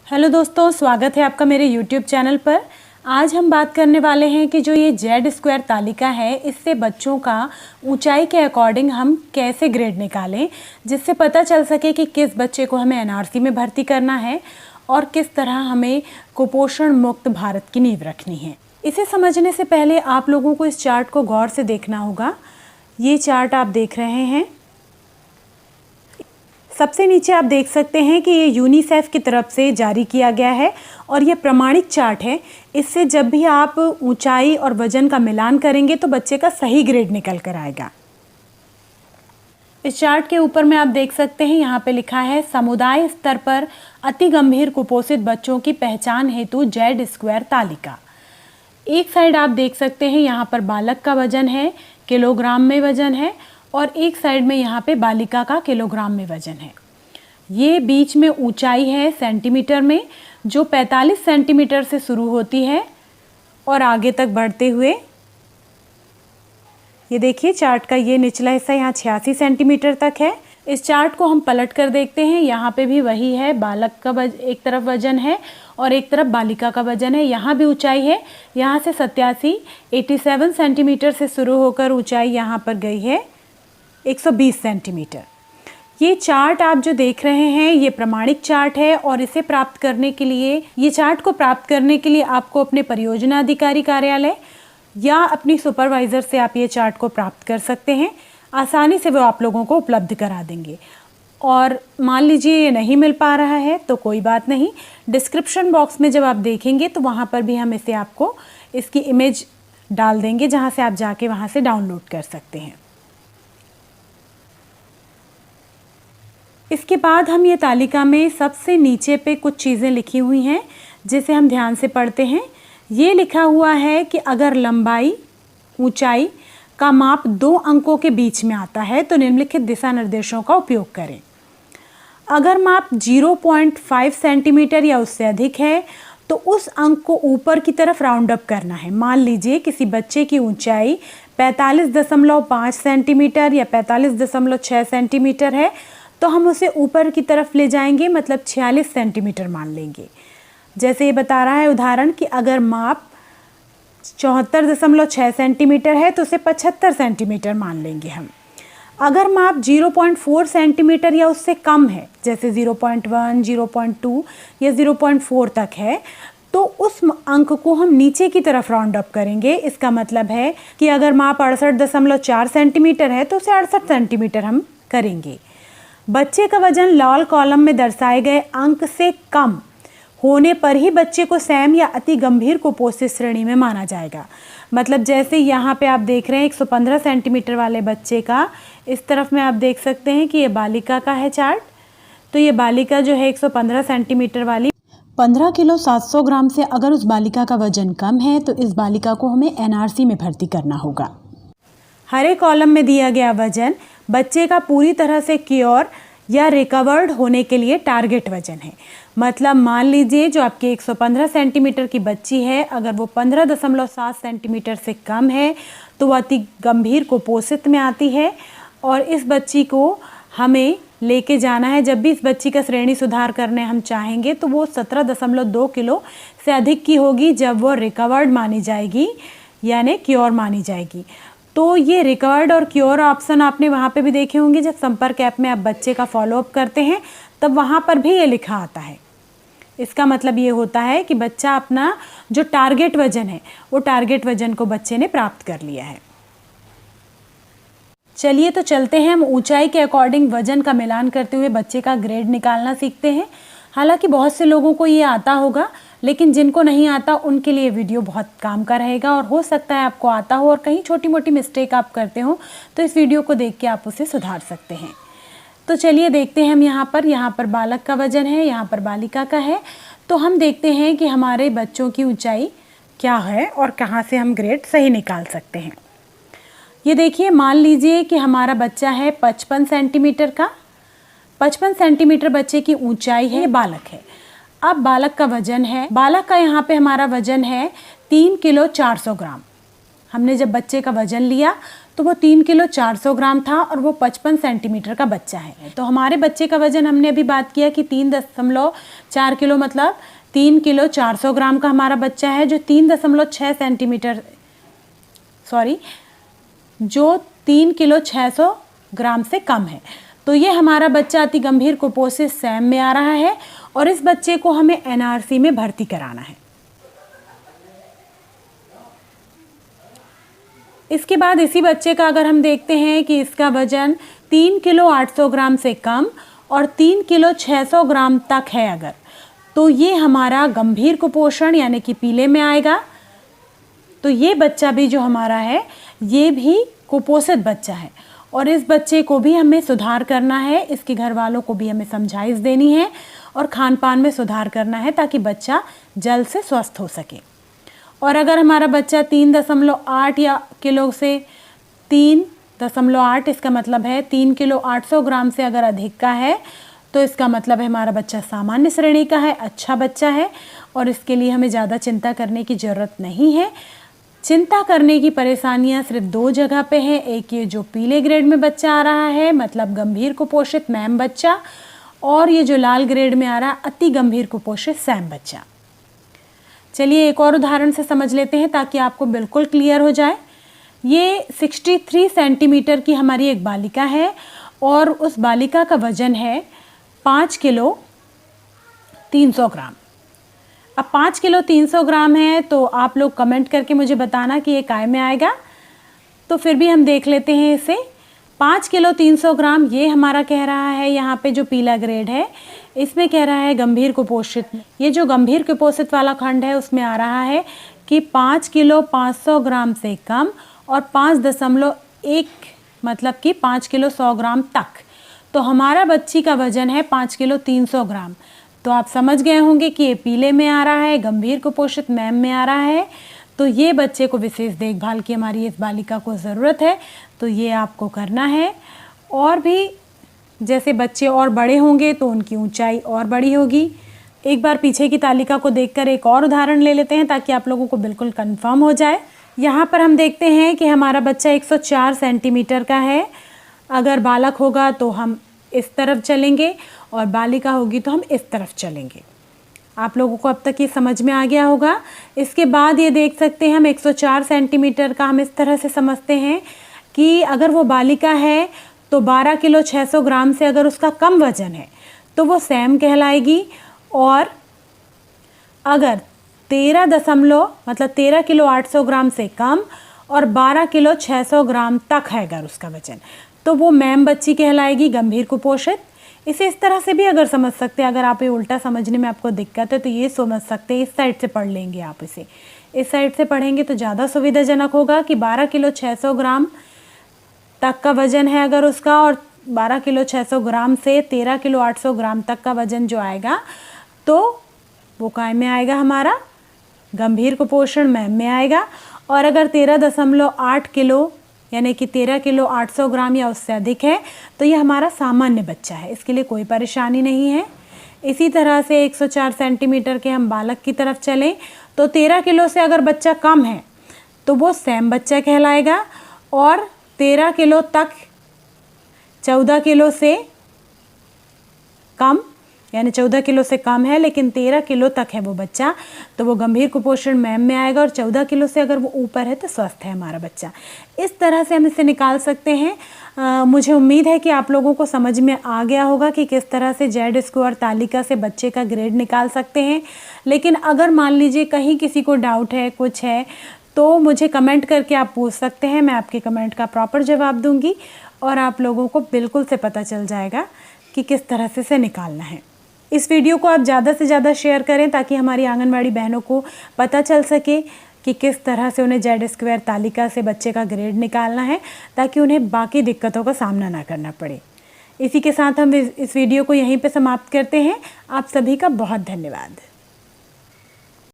Hello दोस्तों, स्वागत है आपका मेरे YouTube चैनल पर। आज हम बात करने वाले हैं कि जो ये जेड स्क्वायर तालिका है, इससे बच्चों का ऊंचाई के अकॉर्डिंग हम कैसे ग्रेड निकालें, जिससे पता चल सके कि किस बच्चे को हमें एनआरसी में भर्ती करना है और किस तरह हमें कुपोषण मुक्त भारत की नींव रखनी है। इसे समझने से पहले आप लोगों को इस चार्ट को गौर से देखना होगा। ये चार्ट आप देख रहे हैं, सबसे नीचे आप देख सकते हैं कि ये यूनिसेफ की तरफ से जारी किया गया है और ये प्रमाणित चार्ट है। इससे जब भी आप ऊंचाई और वजन का मिलान करेंगे तो बच्चे का सही ग्रेड निकल कर आएगा। इस चार्ट के ऊपर में आप देख सकते हैं, यहाँ पे लिखा है समुदाय स्तर पर अति गंभीर कुपोषित बच्चों की पहचान हेतु जेड स्क्वायर तालिका। एक साइड आप देख सकते हैं, यहाँ पर बालक का वजन है, किलोग्राम में वजन है, और एक साइड में यहाँ पे बालिका का किलोग्राम में वजन है। ये बीच में ऊंचाई है सेंटीमीटर में, जो 45 सेंटीमीटर से शुरू होती है और आगे तक बढ़ते हुए ये देखिए चार्ट का ये निचला हिस्सा यहाँ 86 सेंटीमीटर तक है। इस चार्ट को हम पलट कर देखते हैं, यहाँ पे भी वही है, बालक का एक तरफ वजन है और एक तरफ बालिका का वजन है। यहाँ भी ऊंचाई है, यहाँ से 87 सेंटीमीटर से शुरू होकर ऊंचाई यहाँ पर गई है 120 सेंटीमीटर। ये चार्ट आप जो देख रहे हैं ये प्रमाणित चार्ट है और इसे प्राप्त करने के लिए, ये चार्ट को प्राप्त करने के लिए आपको अपने परियोजना अधिकारी कार्यालय या अपनी सुपरवाइज़र से आप ये चार्ट को प्राप्त कर सकते हैं। आसानी से वो आप लोगों को उपलब्ध करा देंगे। और मान लीजिए ये नहीं मिल पा रहा है तो कोई बात नहीं, डिस्क्रिप्शन बॉक्स में जब आप देखेंगे तो वहाँ पर भी हम इसे आपको इसकी इमेज डाल देंगे, जहाँ से आप जाके वहाँ से डाउनलोड कर सकते हैं। इसके बाद हम ये तालिका में सबसे नीचे पे कुछ चीज़ें लिखी हुई हैं जिसे हम ध्यान से पढ़ते हैं। ये लिखा हुआ है कि अगर लंबाई ऊंचाई का माप 2 अंकों के बीच में आता है तो निम्नलिखित दिशा निर्देशों का उपयोग करें। अगर माप 0.5 सेंटीमीटर या उससे अधिक है तो उस अंक को ऊपर की तरफ राउंड अप करना है। मान लीजिए किसी बच्चे की ऊंचाई 45.5 सेंटीमीटर या 45.6 सेंटीमीटर है तो हम उसे ऊपर की तरफ ले जाएंगे, मतलब 46 सेंटीमीटर मान लेंगे। जैसे ये बता रहा है उदाहरण कि अगर माप 74.6 सेंटीमीटर है तो उसे 75 सेंटीमीटर मान लेंगे हम। अगर माप 0.4 सेंटीमीटर या उससे कम है, जैसे 0.1, 0.2 या 0.4 तक है, तो उस अंक को हम नीचे की तरफ राउंड अप करेंगे। इसका मतलब है कि अगर माप 68.4 सेंटीमीटर है तो उसे 68 सेंटीमीटर हम करेंगे। बच्चे का वजन लाल कॉलम में दर्शाए गए अंक से कम होने पर ही बच्चे को सैम या अति गंभीर कुपोषित श्रेणी में माना जाएगा। मतलब जैसे यहाँ पे आप देख रहे हैं 115 सेंटीमीटर वाले बच्चे का, इस तरफ में आप देख सकते हैं कि ये बालिका का है चार्ट। तो ये बालिका जो है 115 सेंटीमीटर वाली 15 किलो 700 ग्राम से अगर उस बालिका का वजन कम है तो इस बालिका को हमें एनआरसी में भर्ती करना होगा। हरे कॉलम में दिया गया वजन बच्चे का पूरी तरह से क्योर या रिकवर्ड होने के लिए टारगेट वजन है। मतलब मान लीजिए जो आपकी 115 सेंटीमीटर की बच्ची है, अगर वो 15.7 सेंटीमीटर से कम है तो वह अति गंभीर कुपोषित में आती है और इस बच्ची को हमें लेके जाना है। जब भी इस बच्ची का श्रेणी सुधार करने हम चाहेंगे तो वो 17.2 किलो से अधिक की होगी जब वो रिकवर्ड मानी जाएगी, यानी क्योर मानी जाएगी। तो ये रिकवर्ड और क्योर ऑप्शन आपने वहाँ पे भी देखे होंगे। जब संपर्क ऐप में आप बच्चे का फॉलोअप करते हैं तब वहाँ पर भी ये लिखा आता है। इसका मतलब ये होता है कि बच्चा अपना जो टारगेट वजन है वो टारगेट वजन को बच्चे ने प्राप्त कर लिया है। चलिए तो चलते हैं, हम ऊंचाई के अकॉर्डिंग वजन का मिलान करते हुए बच्चे का ग्रेड निकालना सीखते हैं। हालांकि बहुत से लोगों को ये आता होगा, लेकिन जिनको नहीं आता उनके लिए वीडियो बहुत काम का रहेगा और हो सकता है आपको आता हो और कहीं छोटी मोटी मिस्टेक आप करते हो तो इस वीडियो को देख के आप उसे सुधार सकते हैं। तो चलिए देखते हैं हम यहाँ पर बालक का वजन है, यहाँ पर बालिका का है। तो हम देखते हैं कि हमारे बच्चों की ऊंचाई क्या है और कहाँ से हम ग्रेड सही निकाल सकते हैं। ये देखिए, मान लीजिए कि हमारा बच्चा है 55 सेंटीमीटर का। 55 सेंटीमीटर बच्चे की ऊंचाई है, बालक है। अब बालक का वजन है, बालक का यहाँ पे हमारा वजन है 3 किलो 400 ग्राम। हमने जब बच्चे का वजन लिया तो वो 3 किलो 400 ग्राम था और वो 55 सेंटीमीटर का बच्चा है। तो हमारे बच्चे का वजन हमने अभी बात किया कि 3.4 किलो, मतलब 3 किलो 400 ग्राम का हमारा बच्चा है, जो 3.6 सेंटीमीटर जो 3 किलो 600 ग्राम से कम है। तो ये हमारा बच्चा अति गंभीर कुपोषित सैम में आ रहा है और इस बच्चे को हमें एनआरसी में भर्ती कराना है। इसके बाद इसी बच्चे का अगर हम देखते हैं कि इसका वजन 3 किलो 800 ग्राम से कम और 3 किलो 600 ग्राम तक है अगर, तो ये हमारा गंभीर कुपोषण यानी कि पीले में आएगा। तो ये बच्चा भी जो हमारा है ये भी कुपोषित बच्चा है और इस बच्चे को भी हमें सुधार करना है, इसके घर वालों को भी हमें समझाइश देनी है और खान पान में सुधार करना है ताकि बच्चा जल्द से स्वस्थ हो सके। और अगर हमारा बच्चा 3.8 या किलो से 3.8, इसका मतलब है 3 किलो 800 ग्राम से अगर अधिक का है, तो इसका मतलब है हमारा बच्चा सामान्य श्रेणी का है, अच्छा बच्चा है और इसके लिए हमें ज़्यादा चिंता करने की ज़रूरत नहीं है। चिंता करने की परेशानियां सिर्फ 2 जगह पे हैं। एक ये जो पीले ग्रेड में बच्चा आ रहा है, मतलब गंभीर कुपोषित मैम बच्चा, और ये जो लाल ग्रेड में आ रहा है अति गंभीर कुपोषित सैम बच्चा। चलिए एक और उदाहरण से समझ लेते हैं ताकि आपको बिल्कुल क्लियर हो जाए। ये 63 सेंटीमीटर की हमारी एक बालिका है और उस बालिका का वजन है 5 किलो 300 ग्राम। अब 5 किलो 300 ग्राम है तो आप लोग कमेंट करके मुझे बताना कि ये काय में आएगा। तो फिर भी हम देख लेते हैं इसे। 5 किलो 300 ग्राम ये हमारा कह रहा है, यहाँ पे जो पीला ग्रेड है इसमें कह रहा है गंभीर कुपोषित। ये जो गंभीर कुपोषित वाला खंड है उसमें आ रहा है कि 5 किलो 500 ग्राम से कम और 5.1 मतलब कि 5 किलो 100 ग्राम तक। तो हमारा बच्ची का वजन है 5 किलो 300 ग्राम। तो आप समझ गए होंगे कि ये पीले में आ रहा है, गंभीर कुपोषित मैम में आ रहा है। तो ये बच्चे को विशेष देखभाल की हमारी इस बालिका को ज़रूरत है, तो ये आपको करना है। और भी जैसे बच्चे और बड़े होंगे तो उनकी ऊंचाई और बड़ी होगी। एक बार पीछे की तालिका को देखकर एक और उदाहरण ले लेते हैं ताकि आप लोगों को बिल्कुल कंफर्म हो जाए। यहाँ पर हम देखते हैं कि हमारा बच्चा 104 सेंटीमीटर का है। अगर बालक होगा तो हम इस तरफ चलेंगे और बालिका होगी तो हम इस तरफ चलेंगे। आप लोगों को अब तक ये समझ में आ गया होगा। इसके बाद ये देख सकते हैं हम 104 सेंटीमीटर का हम इस तरह से समझते हैं कि अगर वो बालिका है तो 12 किलो 600 ग्राम से अगर उसका कम वजन है तो वो सैम कहलाएगी। और अगर 13 किलो 800 ग्राम से कम और 12 किलो 600 ग्राम तक है अगर उसका वजन, तो वो मैम बच्ची कहलाएगी, गंभीर कुपोषित। इसे इस तरह से भी अगर समझ सकते हैं, अगर आप ये उल्टा समझने में आपको दिक्कत है तो ये समझ सकते हैं, इस साइड से पढ़ लेंगे आप इसे। इस साइड से पढ़ेंगे तो ज़्यादा सुविधाजनक होगा कि 12 किलो 600 ग्राम तक का वजन है अगर उसका, और 12 किलो 600 ग्राम से 13 किलो 800 ग्राम तक का वजन जो आएगा तो वो काय में आएगा, हमारा गंभीर कुपोषण मैम में आएगा। और अगर 13.8 किलो यानी कि 13 किलो 800 ग्राम या उससे अधिक है तो ये हमारा सामान्य बच्चा है, इसके लिए कोई परेशानी नहीं है। इसी तरह से 104 सेंटीमीटर के हम बालक की तरफ चलें तो 13 किलो से अगर बच्चा कम है तो वो सैम बच्चा कहलाएगा। और 13 किलो तक 14 किलो से कम यानी 14 किलो से कम है लेकिन 13 किलो तक है वो बच्चा, तो वो गंभीर कुपोषण मैम में आएगा। और 14 किलो से अगर वो ऊपर है तो स्वस्थ है हमारा बच्चा। इस तरह से हम इसे निकाल सकते हैं। मुझे उम्मीद है कि आप लोगों को समझ में आ गया होगा कि किस तरह से जेड स्क्वायर तालिका से बच्चे का ग्रेड निकाल सकते हैं। लेकिन अगर मान लीजिए कहीं किसी को डाउट है, कुछ है, तो मुझे कमेंट करके आप पूछ सकते हैं, मैं आपके कमेंट का प्रॉपर जवाब दूंगी और आप लोगों को बिल्कुल से पता चल जाएगा कि किस तरह से इसे निकालना है। इस वीडियो को आप ज़्यादा से ज़्यादा शेयर करें ताकि हमारी आंगनवाड़ी बहनों को पता चल सके कि किस तरह से उन्हें जेड स्क्वायर तालिका से बच्चे का ग्रेड निकालना है, ताकि उन्हें बाकी दिक्कतों का सामना ना करना पड़े। इसी के साथ हम इस वीडियो को यहीं पे समाप्त करते हैं। आप सभी का बहुत धन्यवाद।